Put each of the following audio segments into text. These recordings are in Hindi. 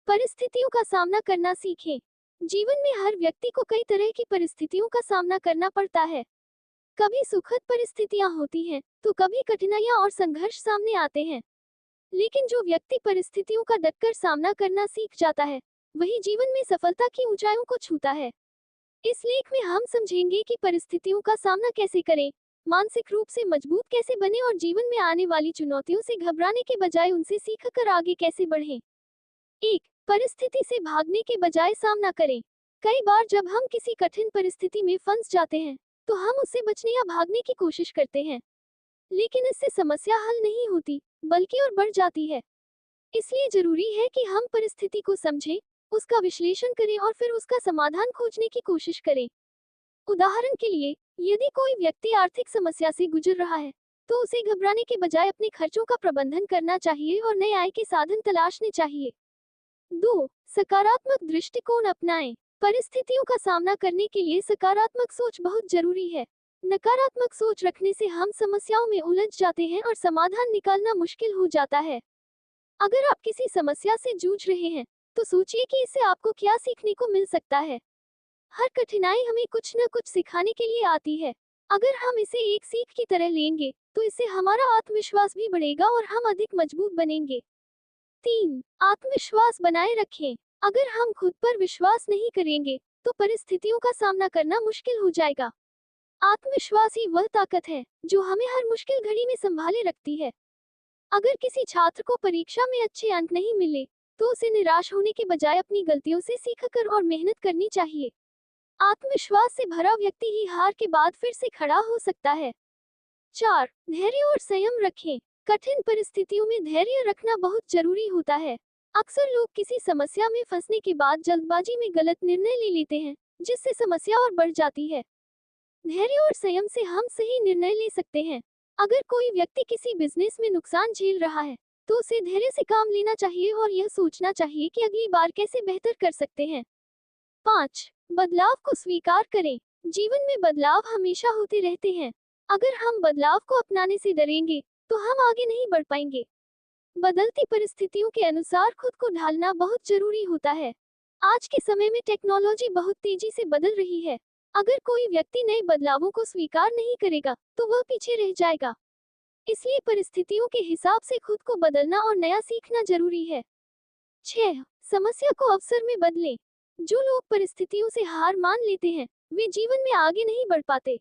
परिस्थितियों का सामना करना सीखें। जीवन में हर व्यक्ति को कई तरह की परिस्थितियों का सामना करना पड़ता है। कभी सुखद परिस्थितियां होती हैं, तो कभी कठिनाइयां और संघर्ष सामने आते हैं। लेकिन जो व्यक्ति परिस्थितियों का डटकर सामना करना सीख जाता है, वही जीवन में सफलता की ऊंचाइयों को छूता है। इस लेख में हम समझेंगे कि परिस्थितियों का सामना कैसे करें, मानसिक रूप से मजबूत कैसे बने और जीवन में आने वाली चुनौतियों से घबराने के बजाय उनसे सीखकर आगे कैसे बढ़ें। 1. परिस्थिति से भागने के बजाय सामना करें। कई बार जब हम किसी कठिन परिस्थिति में फंस जाते हैं, तो हम उससे बचने या भागने की कोशिश करते हैं। लेकिन इससे समस्या हल नहीं होती, बल्कि और बढ़ जाती है। इसलिए जरूरी है कि हम परिस्थिति को समझें, उसका विश्लेषण करें और फिर उसका समाधान खोजने की कोशिश करें। उदाहरण के लिए, यदि कोई व्यक्ति आर्थिक समस्या से गुजर रहा है, तो उसे घबराने के बजाय अपने खर्चों का प्रबंधन करना चाहिए और नए आय के साधन तलाशने चाहिए। 2. सकारात्मक दृष्टिकोण अपनाएं। परिस्थितियों का सामना करने के लिए सकारात्मक सोच बहुत जरूरी है। नकारात्मक सोच रखने से हम समस्याओं में उलझ जाते हैं और समाधान निकालना मुश्किल हो जाता है। अगर आप किसी समस्या से जूझ रहे हैं, तो सोचिए कि इससे आपको क्या सीखने को मिल सकता है। हर कठिनाई हमें कुछ न कुछ सिखाने के लिए आती है। अगर हम इसे एक सीख की तरह लेंगे, तो इससे हमारा आत्मविश्वास भी बढ़ेगा और हम अधिक मजबूत बनेंगे। 3. आत्मविश्वास बनाए रखें। अगर हम खुद पर विश्वास नहीं करेंगे, तो परिस्थितियों का सामना करना मुश्किल हो जाएगा। आत्मविश्वास ही वह ताकत है, जो हमें हर मुश्किल घड़ी में संभाले रखती है। अगर किसी छात्र को परीक्षा में अच्छे अंक नहीं मिले, तो उसे निराश होने के बजाय अपनी गलतियों से सीखकर और मेहनत करनी चाहिए। आत्मविश्वास से भरा व्यक्ति ही हार के बाद फिर से खड़ा हो सकता है। 4. धैर्य और संयम रखें। कठिन परिस्थितियों में धैर्य रखना बहुत जरूरी होता है। अक्सर लोग किसी समस्या में फंसने के बाद जल्दबाजी में गलत निर्णय ले लेते हैं, जिससे समस्या और बढ़ जाती है। धैर्य और संयम से हम सही निर्णय ले सकते हैं। अगर कोई व्यक्ति किसी बिजनेस में नुकसान झेल रहा है, तो उसे धैर्य से काम लेना चाहिए और यह सोचना चाहिए कि अगली बार कैसे बेहतर कर सकते हैं। 5. बदलाव को स्वीकार करें। जीवन में बदलाव हमेशा होते रहते हैं। अगर हम बदलाव को अपनाने से डरेंगे, तो हम आगे नहीं बढ़ पाएंगे। बदलती परिस्थितियों के अनुसार खुद को ढालना बहुत जरूरी होता है। आज के समय में टेक्नोलॉजी बहुत तेजी से बदल रही है। अगर कोई व्यक्ति नए बदलावों को स्वीकार नहीं करेगा, तो वह पीछे रह जाएगा। इसलिए परिस्थितियों के हिसाब से खुद को बदलना और नया सीखना जरूरी है। 6. समस्या को अवसर में बदलें। जो लोग परिस्थितियों से हार मान लेते हैं, वे जीवन में आगे नहीं बढ़ पाते।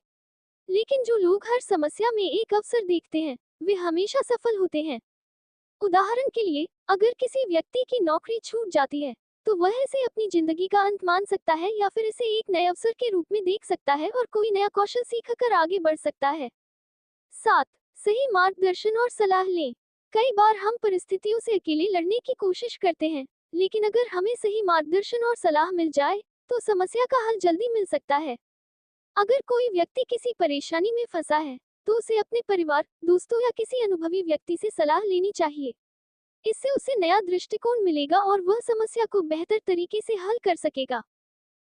लेकिन जो लोग हर समस्या में एक अवसर देखते हैं, वे हमेशा सफल होते हैं। उदाहरण के लिए, अगर किसी व्यक्ति की नौकरी छूट जाती है, तो वह इसे अपनी जिंदगी का अंत मान सकता है या फिर इसे एक नए अवसर के रूप में देख सकता है और कोई नया कौशल सीखकर आगे बढ़ सकता है। 7. सही मार्गदर्शन और सलाह लें। कई बार हम परिस्थितियों से अकेले लड़ने की कोशिश करते हैं, लेकिन अगर हमें सही मार्गदर्शन और सलाह मिल जाए, तो समस्या का हल जल्दी मिल सकता है। अगर कोई व्यक्ति किसी परेशानी में फंसा है, तो उसे अपने परिवार, दोस्तों या किसी अनुभवी व्यक्ति से सलाह लेनी चाहिए। इससे उसे नया दृष्टिकोण मिलेगा और वह समस्या को बेहतर तरीके से हल कर सकेगा।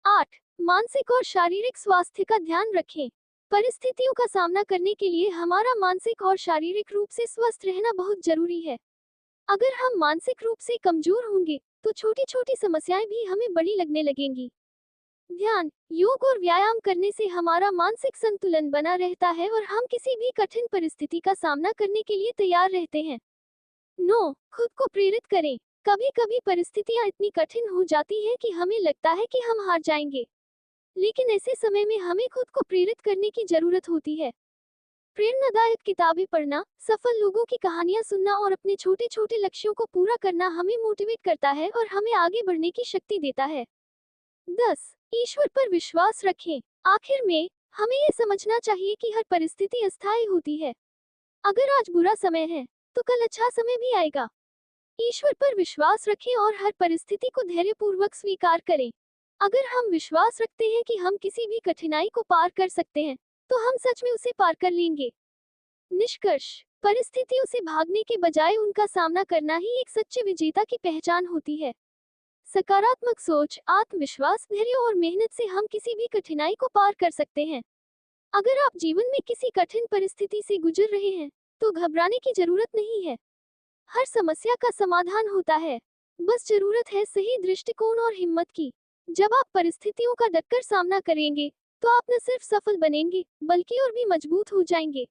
8. मानसिक और शारीरिक स्वास्थ्य का ध्यान रखें। परिस्थितियों का सामना करने के लिए हमारा मानसिक और शारीरिक रूप से स्वस्थ रहना बहुत जरूरी है। अगर हम मानसिक रूप से कमजोर होंगे, तो छोटी छोटी समस्याएं भी हमें बड़ी लगने लगेंगी। ध्यान, योग और व्यायाम करने से हमारा मानसिक संतुलन बना रहता है और हम किसी भी कठिन परिस्थिति का सामना करने के लिए तैयार रहते हैं। 9. खुद को प्रेरित करें। कभी कभी परिस्थितियां इतनी कठिन हो जाती हैं कि हमें लगता है कि हम हार जाएंगे। लेकिन ऐसे समय में हमें खुद को प्रेरित करने की जरूरत होती है। प्रेरणादायक किताबें पढ़ना, सफल लोगों की कहानियां सुनना और अपने छोटे छोटे लक्ष्यों को पूरा करना हमें मोटिवेट करता है और हमें आगे बढ़ने की शक्ति देता है। 10. ईश्वर पर विश्वास रखें। आखिर में, हमें ये समझना चाहिए कि हर परिस्थिति अस्थायी होती है। अगर आज बुरा समय है, तो कल अच्छा समय भी आएगा। ईश्वर पर विश्वास रखें और हर परिस्थिति को धैर्यपूर्वक स्वीकार करें। अगर हम विश्वास रखते हैं कि हम किसी भी कठिनाई को पार कर सकते हैं, तो हम सच में उसे पार कर लेंगे। निष्कर्ष, परिस्थितियों से भागने के बजाय उनका सामना करना ही एक सच्चे विजेता की पहचान होती है। सकारात्मक सोच, आत्मविश्वास, धैर्य और मेहनत से हम किसी भी कठिनाई को पार कर सकते हैं। अगर आप जीवन में किसी कठिन परिस्थिति से गुजर रहे हैं, तो घबराने की जरूरत नहीं है। हर समस्या का समाधान होता है। बस जरूरत है सही दृष्टिकोण और हिम्मत की। जब आप परिस्थितियों का डटकर सामना करेंगे, तो आप न सिर्फ सफल बनेंगे, बल्कि और भी मजबूत हो जाएंगे।